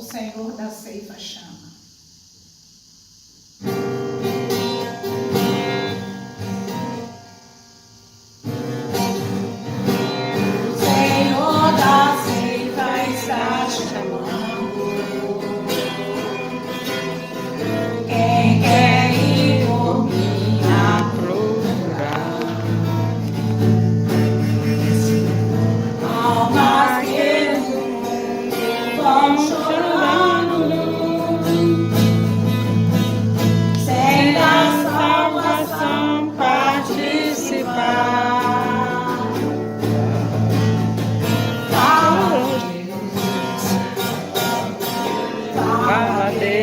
o Senhor da ceifa chama. O Senhor da ceifa está te chamando. Quem quer ir por mim a procurar? Almas que vão chorando, sem da salvação participar. Fala, Jesus, fala, Deus,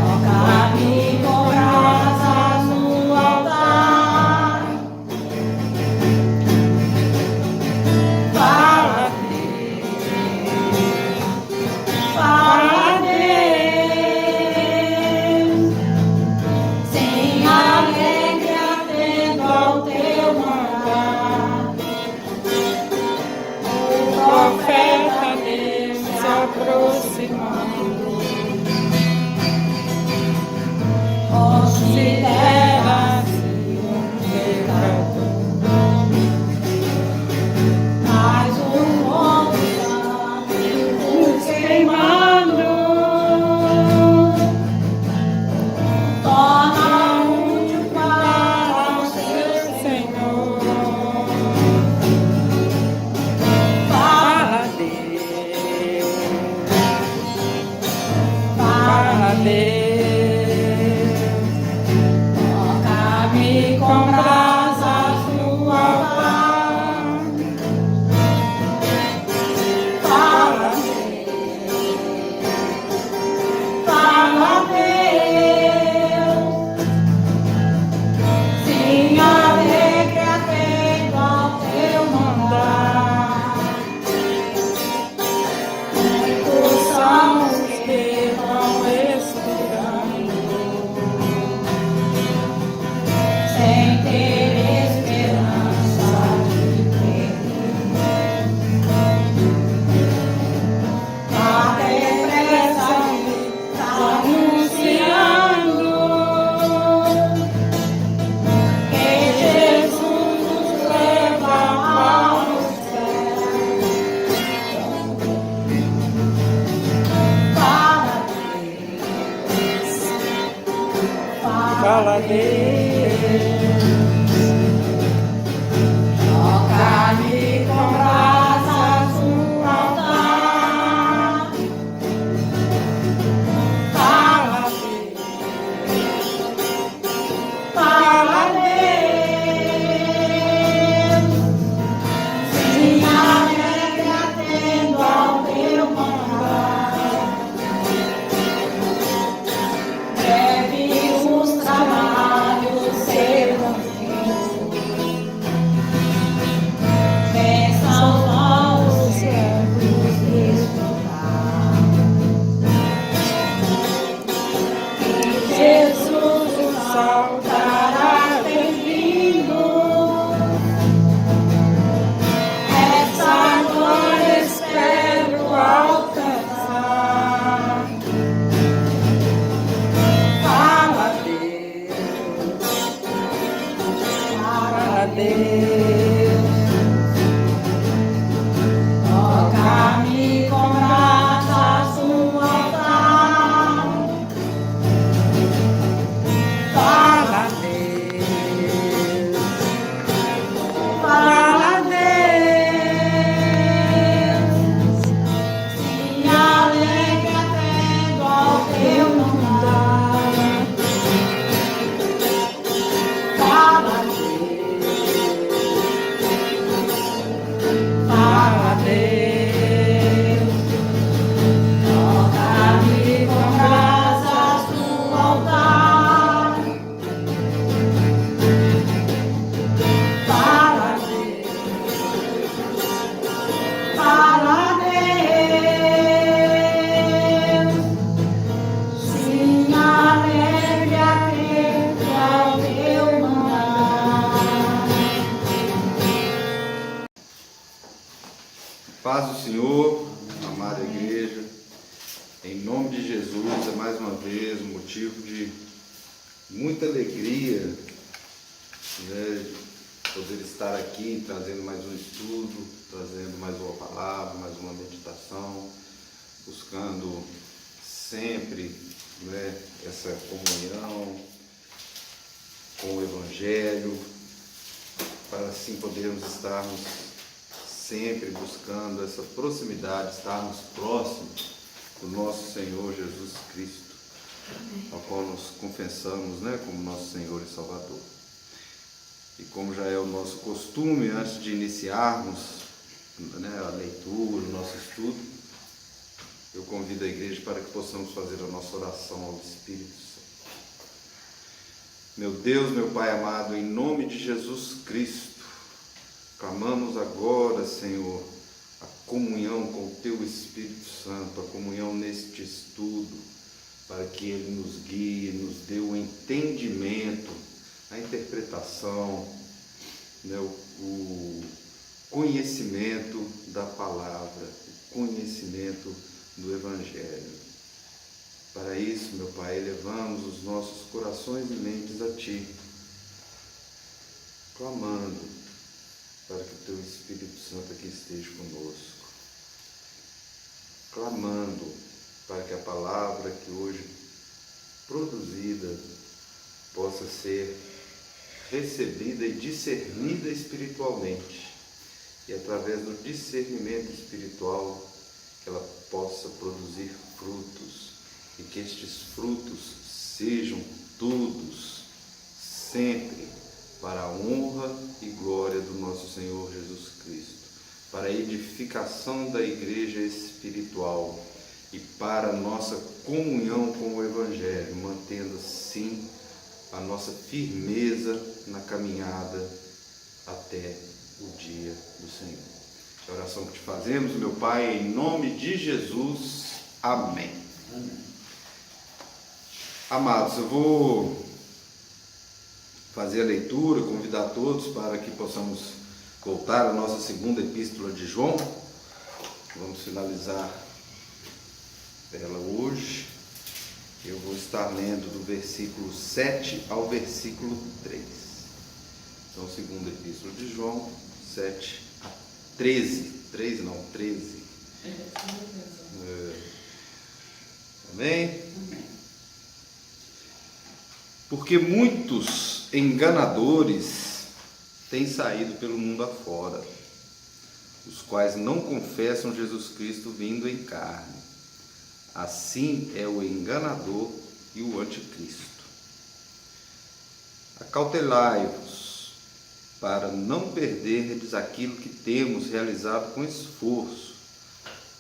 toca-me com brasas no altar. Fala, Deus, sem alegre atendo ao teu mandar. O profeta Deus se aproximando, considera-se um pecador, mas o fogo santo queimando torna útil para o seu Senhor. Fala, Deus, fala, Deus, toca-me com brasas no altar. Fala, Deus, sim, alegre atendo ao teu mandar. Muitos são os que vão esperando, sem ter esperança de ver. A depressão está anunciando que Jesus nos leva ao céu. Fala, Deus, fala, Deus, toca-me com brasas no altar. Fala, Deus, sim, alegre atendo ao teu mandar. Breve os trabalhos serão feitos, bênçãos novos servos desfrutar. E Jesus o sol dará bem-vindo, essa glória espero alcançar. Fala, Deus, fala, Deus, toca-me com brasas no altar. Fala, Deus, fala, Deus, sim, alegre atendo ao teu mandar. Fala, Paz do Senhor, Jesus, é mais uma vez um motivo de muita alegria, né, poder estar aqui trazendo mais um estudo, trazendo mais uma palavra, mais uma meditação, buscando sempre, né, essa comunhão com o Evangelho, para assim podermos estarmos sempre buscando essa proximidade, estarmos próximos do nosso Senhor Jesus Cristo, ao qual nos confessamos, né, como nosso Senhor e Salvador. E como já é o nosso costume, antes de iniciarmos, né, a leitura, o nosso estudo, eu convido a igreja para que possamos fazer a nossa oração ao Espírito Santo. Meu Deus, meu Pai amado, em nome de Jesus Cristo, clamamos agora, Senhor, a comunhão com o Teu Espírito Santo, a comunhão neste estudo, para que Ele nos guie, nos dê o entendimento, a interpretação, né, o conhecimento da palavra, o conhecimento do Evangelho. Para isso, meu Pai, elevamos os nossos corações e mentes a Ti, clamando para que o Teu Espírito Santo aqui esteja conosco, clamando para que a palavra que hoje produzida possa ser recebida e discernida espiritualmente, e através do discernimento espiritual que ela possa produzir frutos, e que estes frutos sejam todos sempre para a honra e glória do nosso Senhor Jesus Cristo, para a edificação da igreja espiritual e para a nossa comunhão com o Evangelho, mantendo assim a nossa firmeza na caminhada até o dia do Senhor. É a oração que te fazemos, meu Pai, em nome de Jesus. Amém. Amém. Amados, eu vou fazer a leitura, convidar todos para que possamos voltar à nossa segunda epístola de João. Vamos finalizar ela hoje. Eu vou estar lendo do versículo 7 ao versículo 3. Então, segunda epístola de João, 7 a 13. 13. Amém? Porque muitos enganadores têm saído pelo mundo afora, os quais não confessam Jesus Cristo vindo em carne. Assim é o enganador e o anticristo. Acautelai-vos para não perderdes aquilo que temos realizado com esforço,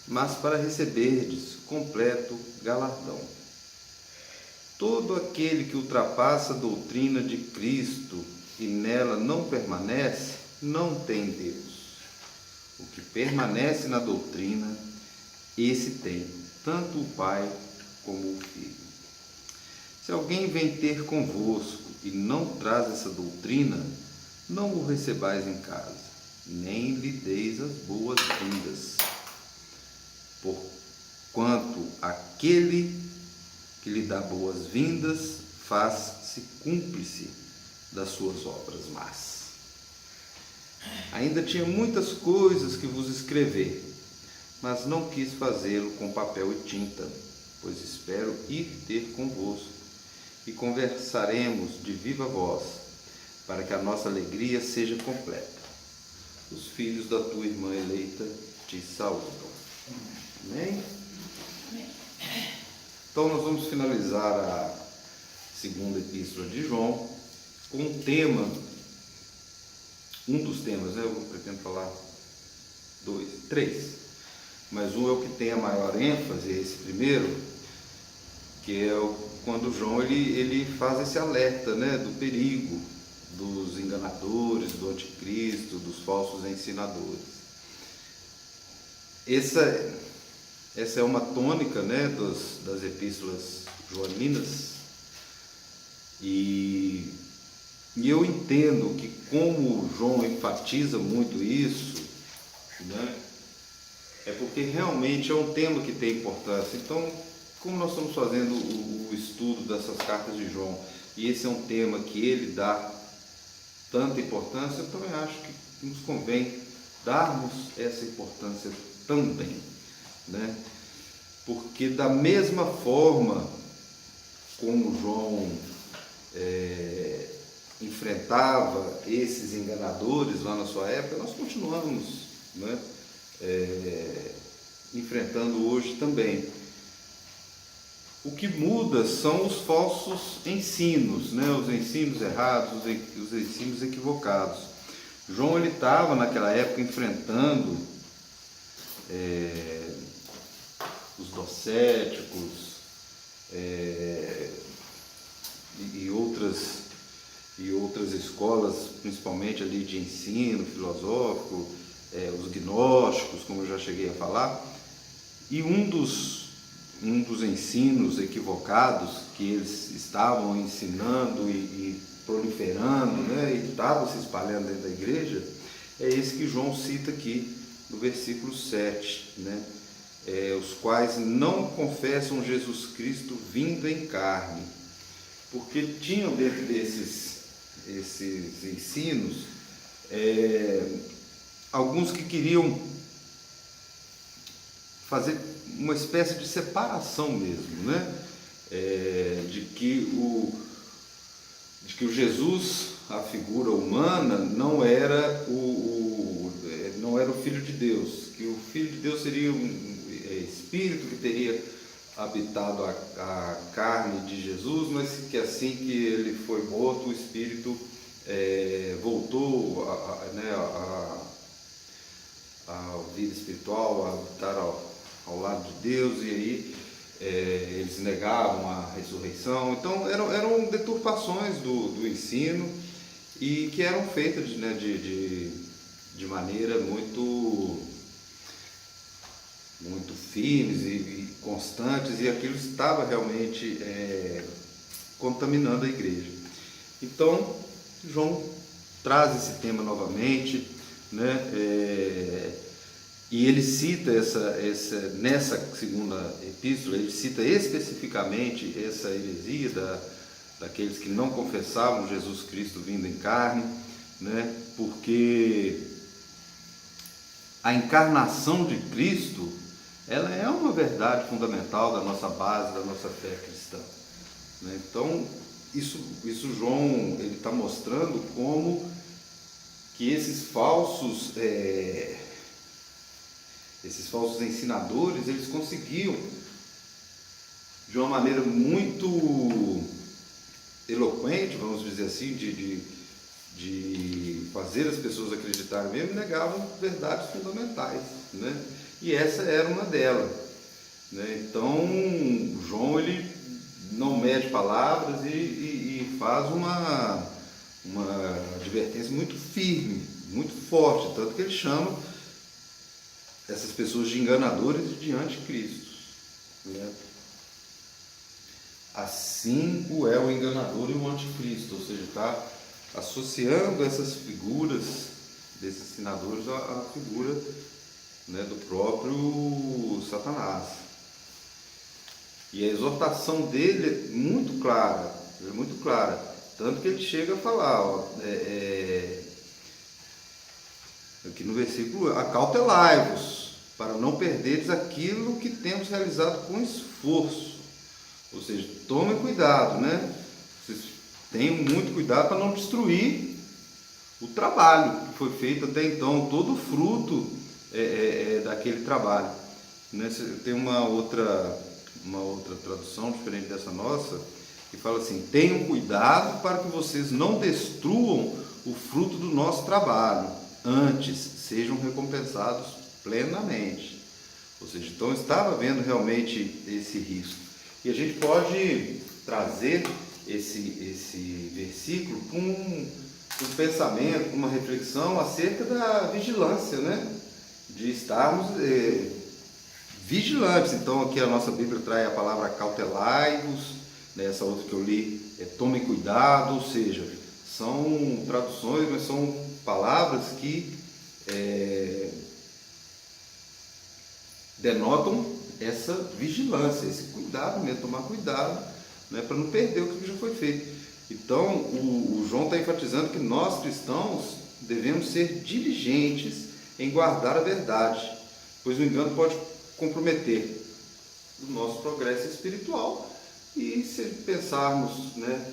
mas para receberdes completo galardão. Todo aquele que ultrapassa a doutrina de Cristo e nela não permanece, não tem Deus. O que permanece na doutrina, esse tem tanto o Pai como o Filho. Se alguém vem ter convosco e não traz essa doutrina, não o recebais em casa, nem lhe deis as boas-vindas. Porquanto aquele que lhe dá boas-vindas faz-se cúmplice das suas obras más. Ainda tinha muitas coisas que vos escrever, mas não quis fazê-lo com papel e tinta, pois espero ir ter convosco, e conversaremos de viva voz, para que a nossa alegria seja completa. Os filhos da tua irmã eleita te saúdam. Amém? Então nós vamos finalizar a segunda epístola de João com um tema, um dos temas, né? Eu pretendo falar três. Mas um é o que tem a maior ênfase, esse primeiro, que é quando João ele faz esse alerta, né, do perigo dos enganadores, do anticristo, dos falsos ensinadores. Essa é uma tônica, né, das epístolas joaninas, e eu entendo que como João enfatiza muito isso, né, é porque realmente é um tema que tem importância. Então, como nós estamos fazendo o estudo dessas cartas de João, e esse é um tema que ele dá tanta importância, eu também acho que nos convém darmos essa importância também, né? Porque da mesma forma como João enfrentava esses enganadores lá na sua época, nós continuamos, né, enfrentando hoje também. O que muda são os falsos ensinos, né, os ensinos errados, os ensinos equivocados. João ele estava naquela época enfrentando os docéticos e outras escolas, principalmente ali de ensino filosófico, os gnósticos, como eu já cheguei a falar, e um dos ensinos equivocados que eles estavam ensinando e proliferando, né, e estavam se espalhando dentro da igreja, é esse que João cita aqui no versículo 7, né? Os quais não confessam Jesus Cristo vindo em carne, porque tinham dentro desses ensinos alguns que queriam fazer uma espécie de separação mesmo, né? De que o Jesus, a figura humana, não era o Filho de Deus, que o Filho de Deus seria um espírito que teria habitado a carne de Jesus, mas que assim que ele foi morto, o espírito voltou à vida espiritual, a habitar ao lado de Deus, e aí eles negavam a ressurreição. Então eram deturpações do ensino, e que eram feitas de maneira muito firmes e constantes, e aquilo estava realmente contaminando a igreja. Então João traz esse tema novamente, né? E ele cita nessa segunda epístola, ele cita especificamente essa heresia daqueles que não confessavam Jesus Cristo vindo em carne, né? Porque a encarnação de Cristo, ela é uma verdade fundamental da nossa base, da nossa fé cristã, né? Então, isso João ele está mostrando como que esses falsos ensinadores, eles conseguiam, de uma maneira muito eloquente, vamos dizer assim, de fazer as pessoas acreditarem mesmo, negavam verdades fundamentais, né? E essa era uma delas, né? Então João ele não mede palavras e faz uma advertência muito firme, muito forte, tanto que ele chama essas pessoas de enganadores e de anticristos, né? Assim é o enganador e o anticristo, ou seja, está associando essas figuras desses ensinadores à figura, né, do próprio Satanás. E a exortação dele é muito clara, tanto que ele chega a falar, aqui no versículo: acautelai-vos, para não perderes aquilo que temos realizado com esforço. Ou seja, tomem cuidado, né? Vocês tenham muito cuidado para não destruir o trabalho que foi feito até então, todo o fruto daquele trabalho, né? Tem uma outra tradução diferente dessa nossa, que fala assim: tenham cuidado para que vocês não destruam o fruto do nosso trabalho, antes sejam recompensados plenamente. Ou seja, então estava havendo realmente esse risco. E a gente pode trazer esse versículo com um pensamento, uma reflexão acerca da vigilância, né? De estarmos vigilantes. Então aqui a nossa Bíblia traz a palavra cautelai-vos, né? Essa outra que eu li tomem cuidado, ou seja, são traduções, mas são palavras que denotam essa vigilância, esse cuidado mesmo, tomar cuidado, né, para não perder o que já foi feito. Então, o João está enfatizando que nós cristãos devemos ser diligentes em guardar a verdade, pois o engano pode comprometer o nosso progresso espiritual. E se pensarmos, né,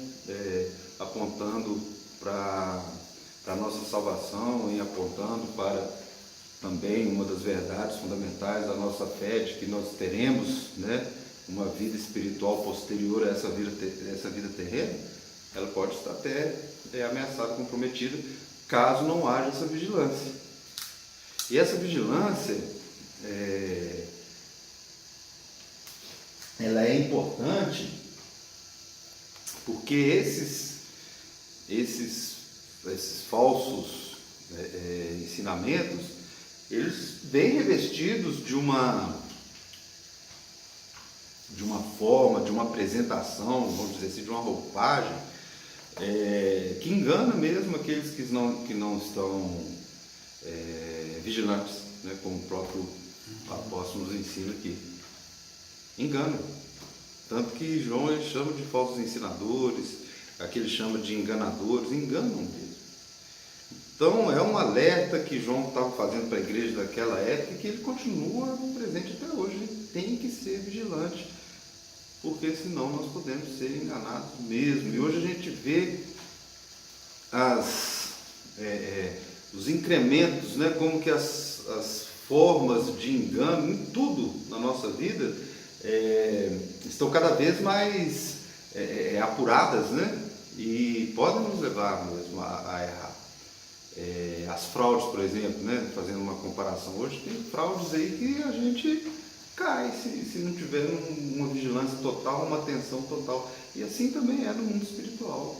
apontando para a nossa salvação e apontando para também uma das verdades fundamentais da nossa fé, de que nós teremos, né, uma vida espiritual posterior a essa vida terrena, ela pode estar até ameaçada, comprometida, caso não haja essa vigilância. E essa vigilância, ela é importante porque esses falsos ensinamentos, eles vêm revestidos de uma forma, de uma apresentação, vamos dizer assim, de uma roupagem que engana mesmo aqueles que não estão vigilantes, né, como o próprio apóstolo nos ensina aqui. Engana. Tanto que João ele chama de falsos ensinadores, aqui ele chama de enganadores, enganam mesmo. Então é um alerta que João estava fazendo para a igreja daquela época e que ele continua presente até hoje. Ele tem que ser vigilante, porque senão nós podemos ser enganados mesmo. E hoje a gente vê os incrementos, né, como que as formas de engano em tudo na nossa vida estão cada vez mais apuradas, né, e podem nos levar mesmo a errar. As fraudes, por exemplo, né, fazendo uma comparação, hoje tem fraudes aí que a gente cai se não tiver uma vigilância total, uma atenção total. E assim também é no mundo espiritual,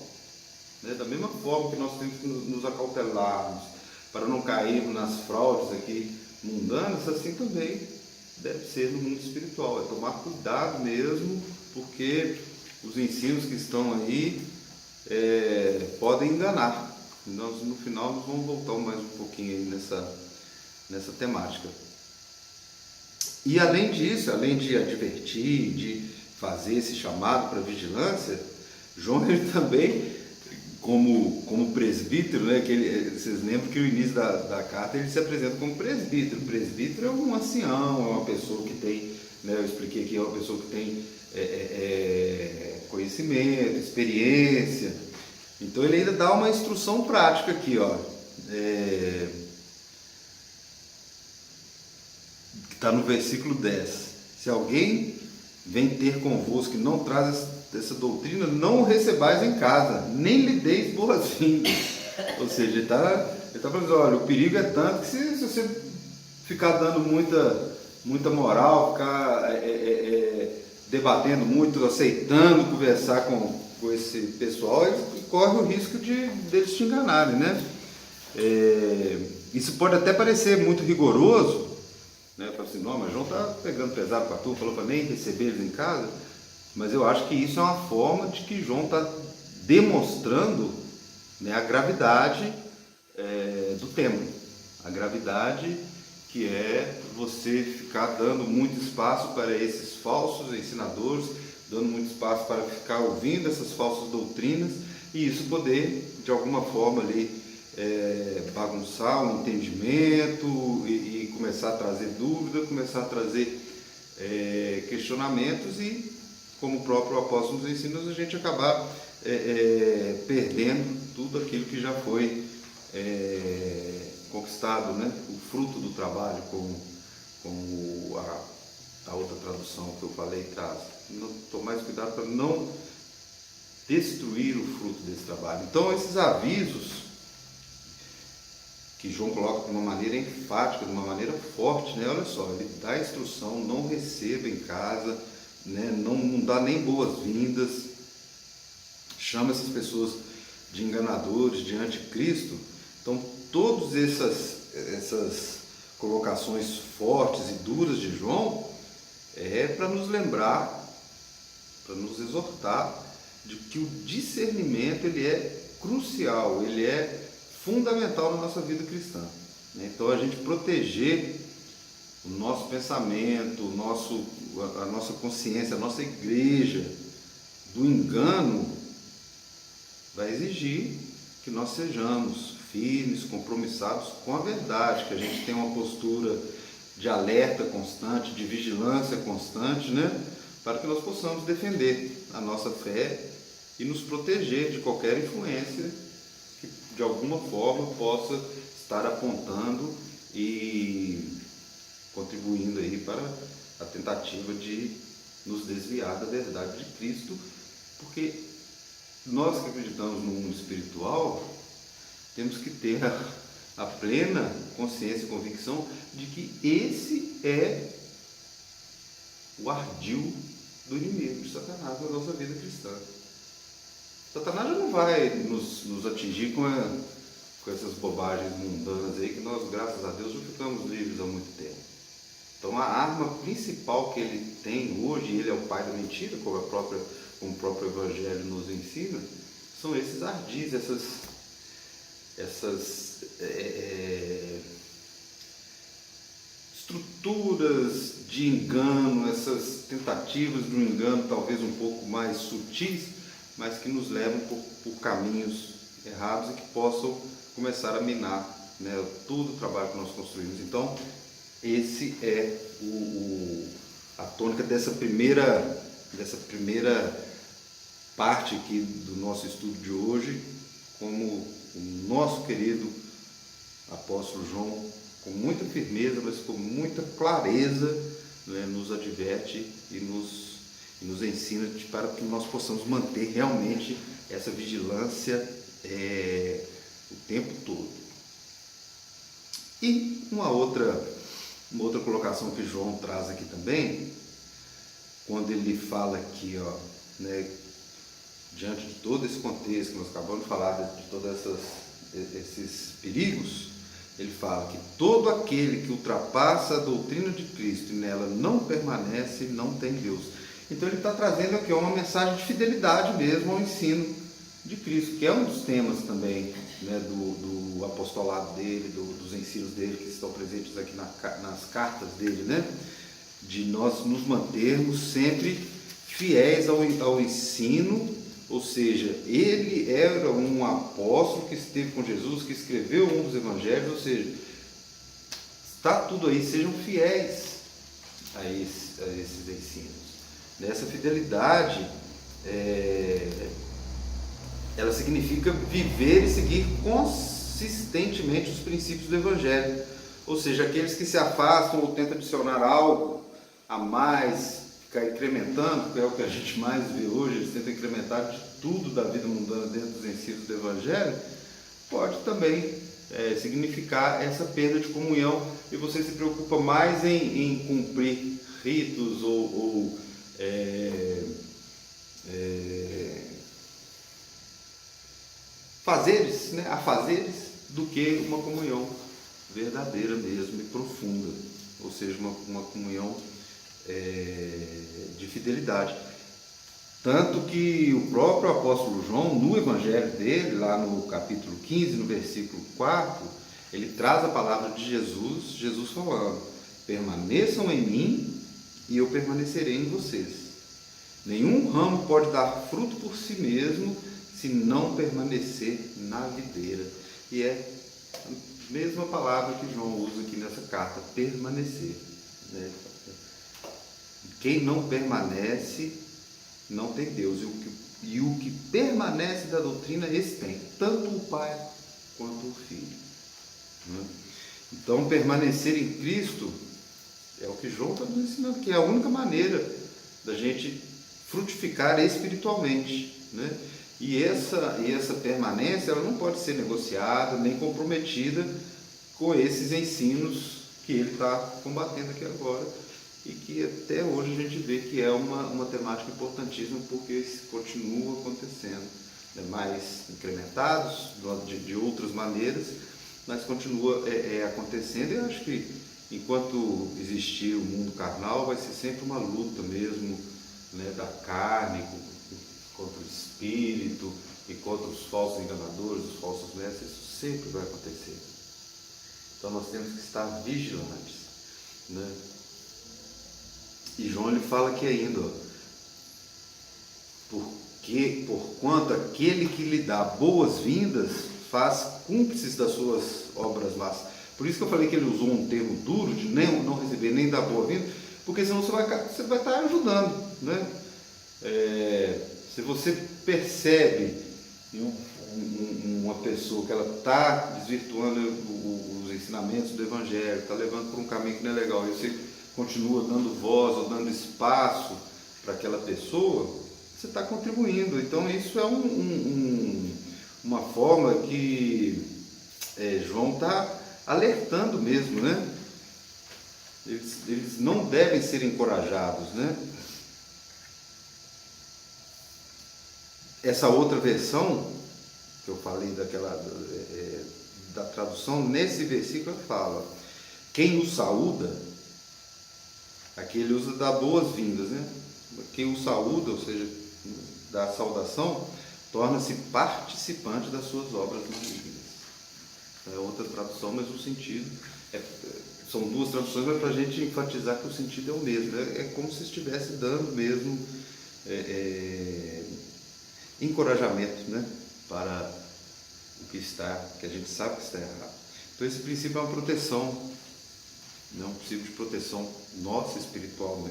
né? Da mesma forma que nós temos que nos acautelarmos para não cairmos nas fraudes aqui mundanas, assim também deve ser no mundo espiritual. É tomar cuidado mesmo, porque os ensinos que estão aí podem enganar. Nós, no final, nós vamos voltar mais um pouquinho aí nessa temática. E além disso, além de advertir, de fazer esse chamado para vigilância, João ele também, como presbítero, né, vocês lembram que no início da carta ele se apresenta como presbítero. O presbítero é um ancião, é uma pessoa que tem, né, eu expliquei aqui, é uma pessoa que tem conhecimento, experiência. Então ele ainda dá uma instrução prática aqui, ó. Que está no versículo 10. Se alguém vem ter convosco e não traz essa doutrina, não o recebais em casa, nem lhe deis boas-vindas. Ou seja, ele está falando, olha, o perigo é tanto que se você ficar dando muita moral, ficar debatendo muito, aceitando conversar com esse pessoal, ele corre o risco deles te enganarem, né? Isso pode até parecer muito rigoroso, né? Fala assim, não, mas João está pegando pesado com a turma, falou para nem receber eles em casa, mas eu acho que isso é uma forma de que João está demonstrando, né, a gravidade do tema, a gravidade que é você ficar dando muito espaço para esses falsos ensinadores, dando muito espaço para ficar ouvindo essas falsas doutrinas e isso poder, de alguma forma, ali, bagunçar o entendimento e começar a trazer dúvida, começar a trazer questionamentos e, como o próprio apóstolo nos ensina, a gente acabar perdendo tudo aquilo que já foi conquistado, né? O fruto do trabalho, como a outra tradução que eu falei traz. Tomar mais cuidado para não destruir o fruto desse trabalho. Então, esses avisos que João coloca de uma maneira enfática, de uma maneira forte, né? Olha só, ele dá a instrução, não receba em casa, né? Não dá nem boas-vindas, chama essas pessoas de enganadores, de anticristo. Então, todas essas colocações fortes e duras de João para nos lembrar, para nos exortar de que o discernimento ele é crucial, ele é fundamental na nossa vida cristã, né? Então a gente proteger o nosso pensamento, a nossa consciência, a nossa igreja do engano, vai exigir que nós sejamos firmes, compromissados com a verdade, que a gente tenha uma postura de alerta constante, de vigilância constante, né? Para que nós possamos defender a nossa fé e nos proteger de qualquer influência que de alguma forma possa estar apontando e contribuindo aí para a tentativa de nos desviar da verdade de Cristo, porque nós que acreditamos no mundo espiritual temos que ter a plena consciência e convicção de que esse é o ardil do inimigo, de Satanás, na nossa vida cristã. Satanás já não vai nos atingir com essas bobagens mundanas aí, que nós, graças a Deus, já ficamos livres há muito tempo. Então a arma principal que ele tem hoje, ele é o pai da mentira, como o próprio Evangelho nos ensina, são esses ardis, essas estruturas de engano, essas tentativas de um engano talvez um pouco mais sutis, mas que nos levam por caminhos errados e que possam começar a minar, né, todo o trabalho que nós construímos. Então, esse é a tônica dessa primeira parte aqui do nosso estudo de hoje, como o nosso querido apóstolo João, com muita firmeza, mas com muita clareza, né, nos adverte e nos ensina para que nós possamos manter realmente essa vigilância o tempo todo. E uma outra colocação que João traz aqui também, quando ele fala aqui, né, diante de todo esse contexto que nós acabamos de falar, de todos esses perigos, ele fala que todo aquele que ultrapassa a doutrina de Cristo e nela não permanece, não tem Deus. Então ele está trazendo aqui uma mensagem de fidelidade mesmo ao ensino de Cristo, que é um dos temas também, né, do apostolado dele, dos ensinos dele que estão presentes aqui nas cartas dele, né? De nós nos mantermos sempre fiéis ao ensino, ou seja, ele era um apóstolo que esteve com Jesus, que escreveu um dos evangelhos, ou seja, está tudo aí, sejam fiéis a esses ensinos. Essa fidelidade, ela significa viver e seguir consistentemente os princípios do Evangelho. Ou seja, aqueles que se afastam ou tentam adicionar algo a mais, ficar incrementando, que é o que a gente mais vê hoje, eles tentam incrementar de tudo da vida mundana dentro dos ensinos do Evangelho, pode também significar essa perda de comunhão, e você se preocupa mais em cumprir ritos ou fazeres, né, afazeres, do que uma comunhão verdadeira mesmo e profunda, ou seja, uma comunhão de fidelidade. Tanto que o próprio apóstolo João, no evangelho dele, lá no capítulo 15, no versículo 4, ele traz a palavra de Jesus falando: permaneçam em mim e eu permanecerei em vocês. Nenhum ramo pode dar fruto por si mesmo se não permanecer na videira. E é a mesma palavra que João usa aqui nessa carta, permanecer, né? Quem não permanece não tem Deus, e o que permanece da doutrina, esse tem, tanto o Pai quanto o Filho, né? Então, permanecer em Cristo é o que João está nos ensinando, que é a única maneira da gente frutificar espiritualmente, né? E essa permanência, ela não pode ser negociada nem comprometida com esses ensinos que ele está combatendo aqui agora, e que até hoje a gente vê que é uma temática importantíssima, porque isso continua acontecendo, né? Mais incrementados de outras maneiras, mas continua acontecendo. E eu acho que enquanto existir o mundo carnal, vai ser sempre uma luta mesmo, né, da carne contra o espírito e contra os falsos enganadores, os falsos mestres. Isso sempre vai acontecer. Então nós temos que estar vigilantes. né? E João ele fala aqui ainda, ó, porquanto aquele que lhe dá boas-vindas faz cúmplices das suas obras más. Por isso que eu falei que ele usou um termo duro de não receber nem dar boa-vinda, porque senão você vai estar ajudando, né? Se você percebe uma pessoa que ela está desvirtuando os ensinamentos do Evangelho, está levando por um caminho que não é legal, e você continua dando voz ou dando espaço para aquela pessoa, você está contribuindo. Então isso é uma forma que João está alertando mesmo, né? Eles não devem ser encorajados, né? Essa outra versão que eu falei da tradução, nesse versículo fala: quem o saúda, aqui ele usa da boas-vindas, né? Quem o saúda, ou seja, da saudação, torna-se participante das suas obras malignas. É outra tradução, mas o sentido são duas traduções, mas para a gente enfatizar que o sentido é o mesmo. É como se estivesse dando mesmo encorajamento, né, para o que a gente sabe que está errado. Então esse princípio é uma proteção, né, um princípio de proteção nossa espiritual,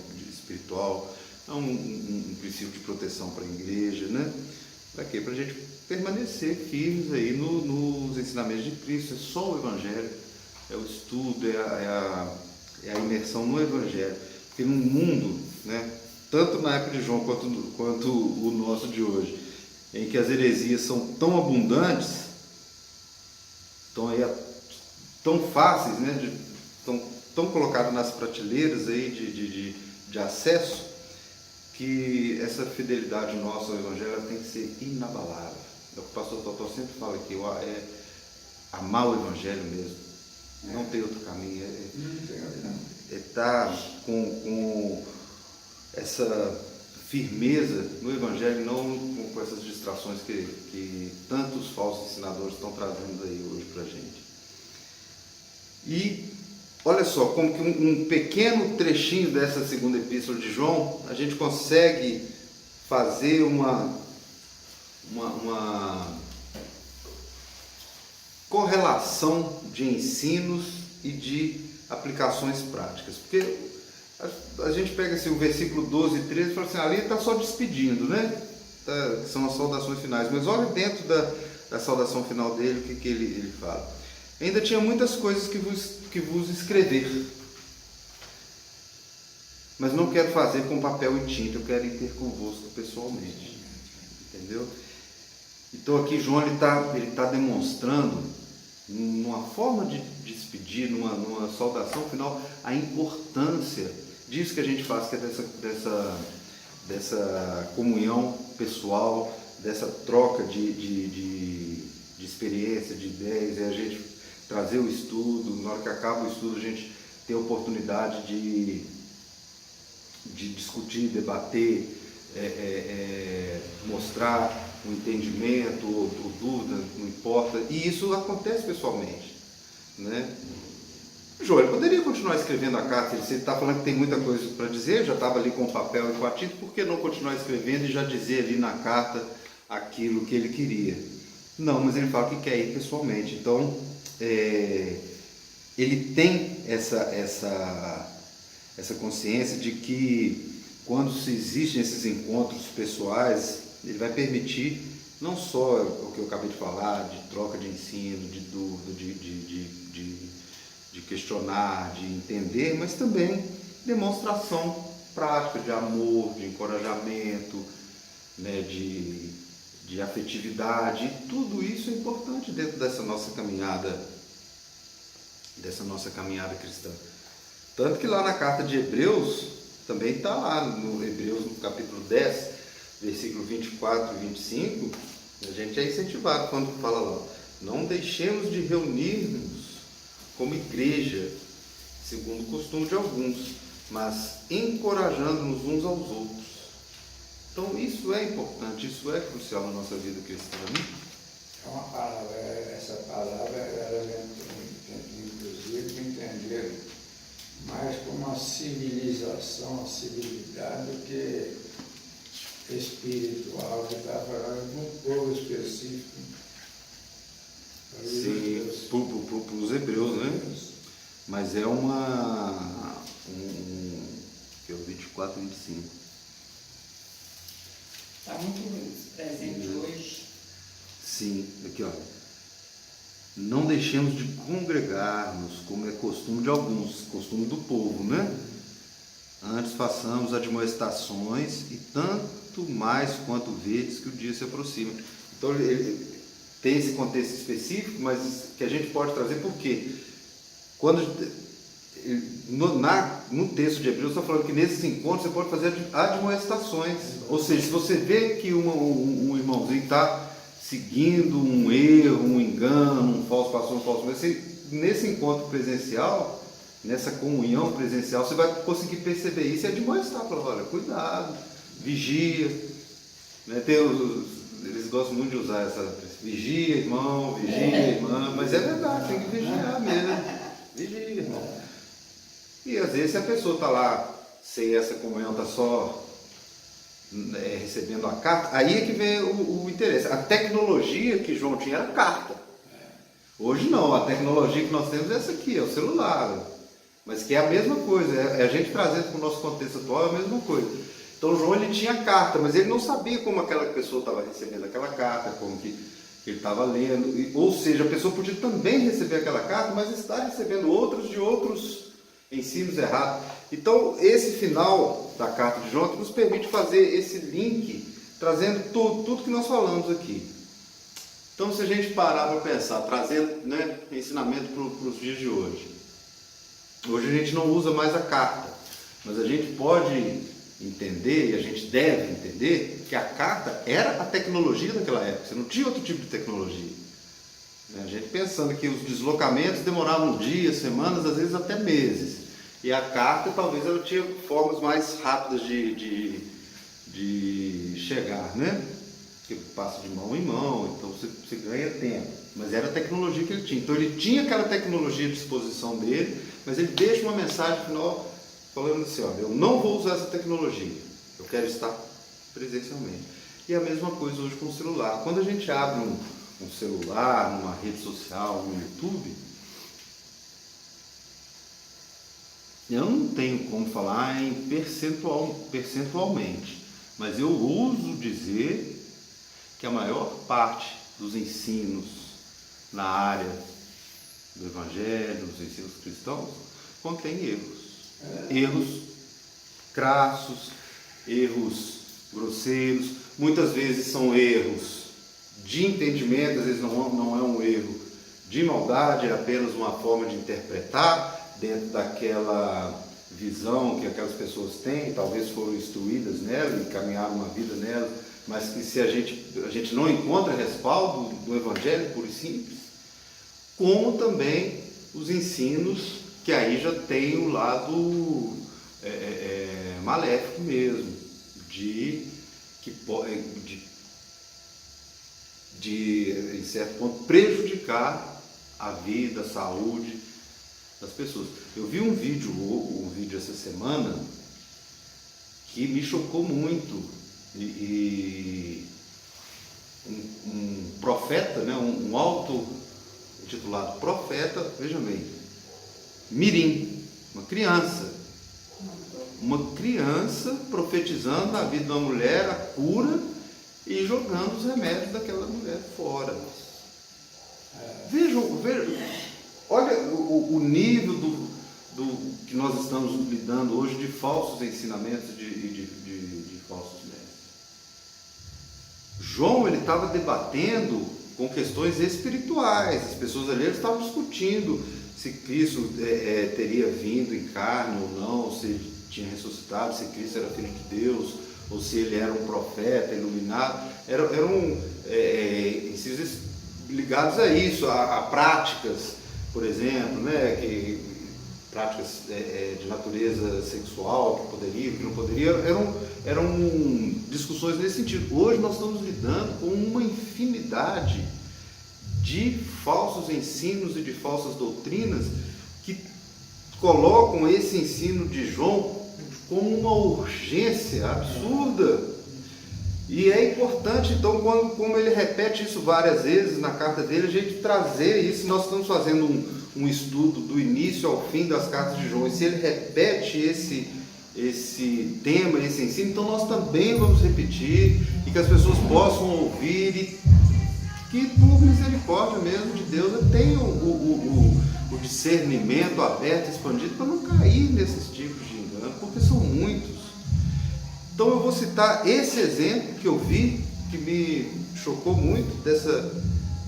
é um princípio de proteção para a igreja, né? Para quê? Para a gente permanecer firmes aí nos ensinamentos de Cristo. É só o Evangelho, é o estudo, é a imersão no Evangelho. Porque num mundo, né, tanto na época de João quanto o nosso de hoje, em que as heresias são tão abundantes, tão fáceis, né, tão colocadas nas prateleiras aí de acesso, que essa fidelidade nossa ao Evangelho tem que ser inabalável. É o que o pastor Totó sempre fala aqui, é amar o Evangelho mesmo, não tem outro caminho, estar com essa firmeza no Evangelho, não com essas distrações que tantos falsos ensinadores estão trazendo aí hoje para a gente. E olha só, como que um pequeno trechinho dessa segunda epístola de João, a gente consegue fazer uma correlação de ensinos e de aplicações práticas. Porque a gente pega assim, o versículo 12 e 13 e fala assim, ali está só despedindo, né? Que são as saudações finais. Mas olha dentro da saudação final dele, o que ele fala. Ainda tinha muitas coisas que vos escrever, mas não quero fazer com papel e tinta, eu quero ir ter convosco pessoalmente. Entendeu? Então aqui João ele tá demonstrando, numa forma de despedir, numa saudação final, a importância disso que a gente faz, que é dessa comunhão pessoal, dessa troca de experiência, de ideias, e a gente trazer o estudo, na hora que acaba o estudo a gente ter a oportunidade de discutir, debater, mostrar o entendimento, ou dúvida, não importa, e isso acontece pessoalmente, né? João, ele poderia continuar escrevendo a carta, ele está falando que tem muita coisa para dizer, já estava ali com o papel e com a tinta, por que não continuar escrevendo e já dizer ali na carta aquilo que ele queria? Não, mas ele fala que quer ir pessoalmente, então ele tem essa consciência de que quando se existem esses encontros pessoais, ele vai permitir não só o que eu acabei de falar, de troca de ensino, de dúvida, de questionar, de entender, mas também demonstração prática de amor, de encorajamento, né, de afetividade. E tudo isso é importante dentro dessa nossa caminhada cristã. Tanto que lá na carta de Hebreus, também está lá no Hebreus, no capítulo 10, versículo 24 e 25, a gente é incentivado quando fala lá, não deixemos de reunir-nos como igreja, segundo o costume de alguns, mas encorajando-nos uns aos outros. Então isso é importante, isso é crucial na nossa vida cristã. É uma palavra, essa palavra, ela inclusive entender mais espiritual, que está falando de um povo específico. Sim, para os hebreus, né? Mas é que é o 24 e 25. Está muito presente hoje. Sim, aqui ó. Não deixemos de congregar-nos, como é costume de alguns, costume do povo, né? Antes façamos admoestações, e tanto mais quanto vedes que o dia se aproxima. Então ele tem esse contexto específico, mas que a gente pode trazer porque quando no texto de Hebreus está falando que nesses encontros você pode fazer admoestações. Ou seja, se você vê que um irmãozinho está seguindo um erro, um engano, um falso pastor, um falso mestre, nesse encontro presencial, nessa comunhão presencial, você vai conseguir perceber isso e admoestar, falar, olha, cuidado, vigia, né? Eles gostam muito de usar essa vigia, irmão, vigia, irmã, mas é verdade, tem que vigiar mesmo, vigia, irmão. E às vezes se a pessoa está lá sem essa comunhão, está só recebendo a carta, aí é que vem o interesse. A tecnologia que João tinha era carta. Hoje não, a tecnologia que nós temos é essa aqui, é o celular. Mas que é a mesma coisa, é a gente trazendo para o nosso contexto atual é a mesma coisa. Então João ele tinha carta, mas ele não sabia como aquela pessoa estava recebendo aquela carta, como que ele estava lendo. Ou seja, a pessoa podia também receber aquela carta, mas está recebendo outros de outros ensinos errados. Então esse final da carta de João que nos permite fazer esse link, trazendo tudo que nós falamos aqui. Então se a gente parar para pensar, trazendo, né, ensinamento para os dias de hoje. Hoje a gente não usa mais a carta, mas a gente pode entender, e a gente deve entender, que a carta era a tecnologia daquela época, você não tinha outro tipo de tecnologia. A gente pensando que os deslocamentos demoravam dias, semanas, às vezes até meses. E a carta talvez ela tinha formas mais rápidas de chegar, né? Que passa de mão em mão, então você ganha tempo. Mas era a tecnologia que ele tinha. Então ele tinha aquela tecnologia à disposição dele, mas ele deixa uma mensagem final falando assim, olha, eu não vou usar essa tecnologia, eu quero estar presencialmente. E a mesma coisa hoje com o celular. Quando a gente abre um celular, numa rede social, no YouTube, eu não tenho como falar em percentualmente, mas eu ouso dizer que a maior parte dos ensinos na área do Evangelho, dos ensinos cristãos, contém erros. Erros crassos, erros grosseiros, muitas vezes são erros de entendimento, às vezes não é um erro de maldade, é apenas uma forma de interpretar dentro daquela visão que aquelas pessoas têm, talvez foram instruídas nela e caminharam uma vida nela, mas que se a gente não encontra respaldo do Evangelho puro e simples, como também os ensinos que aí já tem o lado maléfico mesmo, de em certo ponto prejudicar a vida, a saúde das pessoas. Eu vi um vídeo essa semana que me chocou muito, e um profeta, né, um auto-intitulado profeta, veja bem, mirim, uma criança profetizando na vida de uma mulher a cura e jogando os remédios daquela mulher fora. Vejam, olha o nível do que nós estamos lidando hoje de falsos ensinamentos de falsos mestres. João ele estava debatendo com questões espirituais, as pessoas ali estavam discutindo se Cristo teria vindo em carne ou não, se ele tinha ressuscitado, se Cristo era filho de Deus, ou se ele era um profeta iluminado. Eram ensinos ligados a isso, a práticas, por exemplo, né, práticas de natureza sexual, que poderia, que não poderia, eram discussões nesse sentido. Hoje nós estamos lidando com uma infinidade de falsos ensinos e de falsas doutrinas que colocam esse ensino de João como uma urgência absurda. E é importante, então, como ele repete isso várias vezes na carta dele, a gente trazer isso. Nós estamos fazendo um estudo do início ao fim das cartas de João, e se ele repete esse tema, esse ensino, então nós também vamos repetir, e que as pessoas possam ouvir, e que por misericórdia mesmo de Deus tenham o discernimento aberto, expandido, para não cair nesses tipos de engano, porque são muitos. Então eu vou citar esse exemplo que eu vi, que me chocou muito, dessa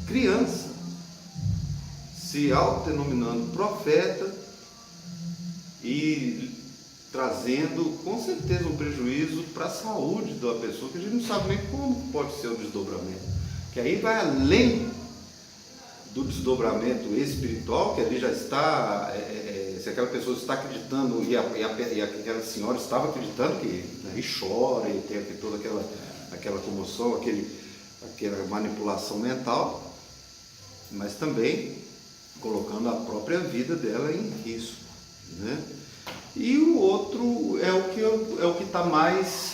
criança se autodenominando profeta e trazendo com certeza um prejuízo para a saúde da pessoa, que a gente não sabe nem como pode ser o desdobramento, que aí vai além do desdobramento espiritual, que ali já está, se aquela pessoa está acreditando, e aquela senhora estava acreditando, que aí chora e tem toda aquela comoção, aquela manipulação mental, mas também colocando a própria vida dela em risco, né? E o outro é o que está mais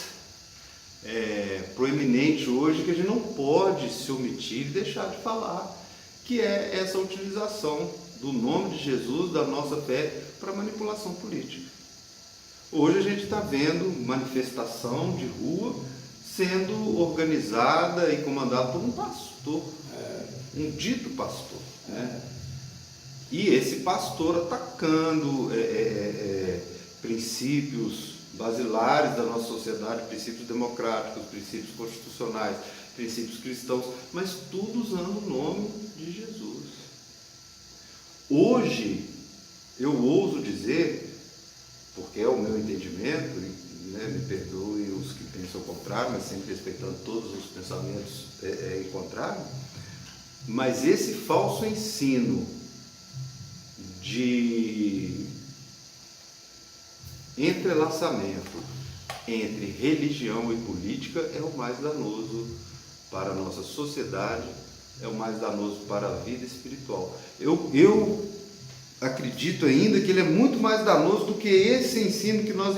proeminente hoje, que a gente não pode se omitir e deixar de falar, que é essa utilização do nome de Jesus, da nossa fé, para manipulação política. Hoje a gente está vendo manifestação de rua sendo organizada e comandada por um pastor, um dito pastor, né? E esse pastor atacando princípios basilares da nossa sociedade, princípios democráticos, princípios constitucionais, princípios cristãos, mas tudo usando o nome de Jesus. Hoje, eu ouso dizer, porque é o meu entendimento, né, me perdoe os que pensam o contrário, mas sempre respeitando todos os pensamentos em contrário, mas esse falso ensino de entrelaçamento entre religião e política é o mais danoso para a nossa sociedade, é o mais danoso para a vida espiritual. Eu acredito ainda que ele é muito mais danoso do que esse ensino que nós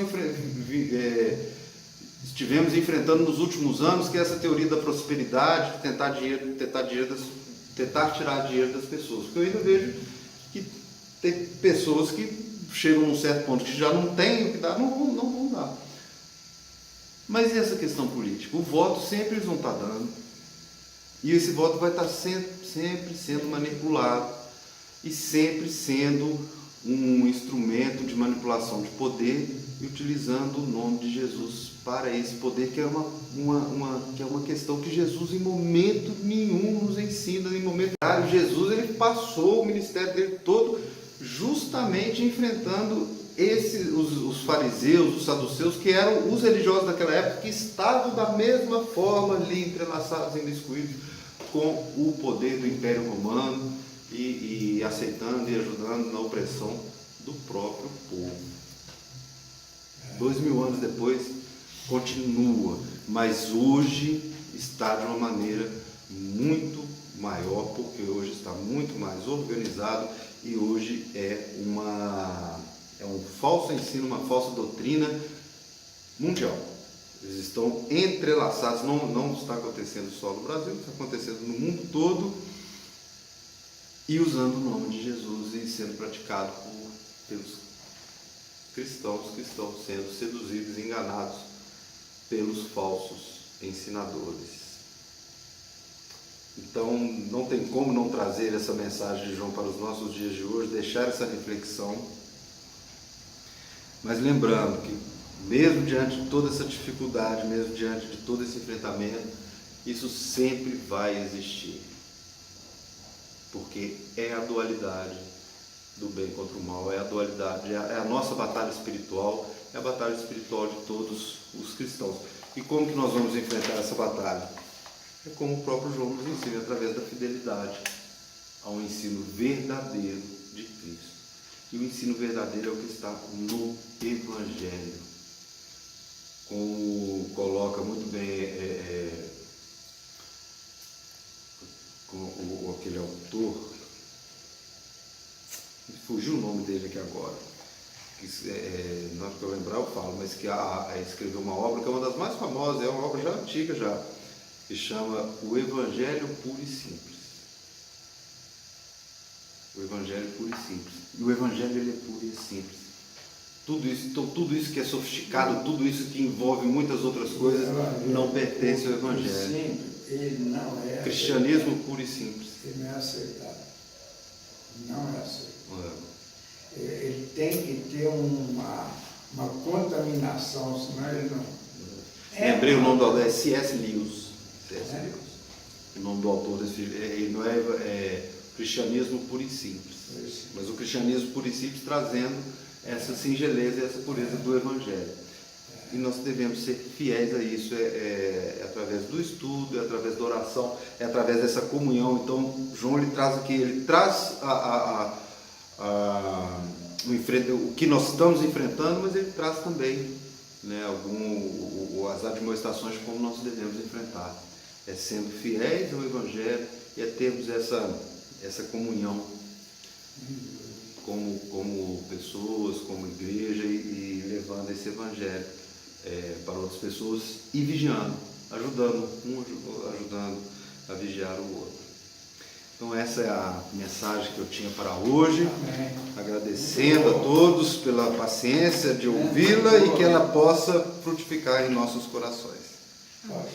estivemos enfrentando nos últimos anos, que é essa teoria da prosperidade, de tentar tirar dinheiro das pessoas. Porque eu ainda vejo que tem pessoas que chegam num certo ponto que já não tem o que dar, não vão dar. Mas e essa questão política? O voto sempre eles vão estar dando, e esse voto vai estar sempre sendo manipulado, e sempre sendo um instrumento de manipulação de poder, e utilizando o nome de Jesus para esse poder, que é uma questão que Jesus em momento nenhum nos ensina, em momento nenhum. Jesus ele passou o ministério dele todo justamente enfrentando os fariseus, os saduceus, que eram os religiosos daquela época, que estavam da mesma forma ali entrelaçados, imiscuídos com o poder do Império Romano e aceitando e ajudando na opressão do próprio povo. 2000 anos depois continua, mas hoje está de uma maneira muito maior, porque hoje está muito mais organizado, e hoje é um falso ensino, uma falsa doutrina mundial. Eles estão entrelaçados, não está acontecendo só no Brasil, está acontecendo no mundo todo, e usando o nome de Jesus e sendo praticado pelos cristãos que estão sendo seduzidos e enganados pelos falsos ensinadores. Então, não tem como não trazer essa mensagem de João para os nossos dias de hoje, deixar essa reflexão, mas lembrando que, mesmo diante de toda essa dificuldade, mesmo diante de todo esse enfrentamento, isso sempre vai existir, porque é a dualidade do bem contra o mal, é a dualidade, é a nossa batalha espiritual, é a batalha espiritual de todos os cristãos. E como que nós vamos enfrentar essa batalha? É como o próprio João nos ensina, através da fidelidade ao ensino verdadeiro de Cristo. E o ensino verdadeiro é o que está no Evangelho. Como coloca muito bem aquele autor, fugiu o nome dele aqui agora, não é que eu lembrar, eu falo, mas que escreveu uma obra que é uma das mais famosas, é uma obra já antiga já, que chama O Evangelho Puro e Simples. O Evangelho Puro e Simples. E o Evangelho ele é puro e simples. Tudo isso que é sofisticado, tudo isso que envolve muitas outras coisas, não pertence ao Evangelho. Simples, ele não é Cristianismo puro e simples. Ele não é aceitável. Não é aceitável. Ele tem que ter uma contaminação, senão ele não. Lembrei o nome do autor, é C.S. Lewis. C.S. Lewis. O nome do autor desse ele não é cristianismo puro e simples. Mas o cristianismo puro e simples trazendo essa singeleza e essa pureza do Evangelho. E nós devemos ser fiéis a isso, através do estudo, é através da oração, é através dessa comunhão. Então, João ele traz aqui, ele traz o que nós estamos enfrentando, mas ele traz também, né, as admoestações de como nós devemos enfrentar. É sendo fiéis ao Evangelho e é termos essa comunhão como pessoas, como igreja e levando esse Evangelho para outras pessoas e vigiando, ajudando a vigiar o outro. Então essa é a mensagem que eu tinha para hoje. Amém. Agradecendo a todos pela paciência de ouvi-la e que ela possa frutificar em nossos corações. Pode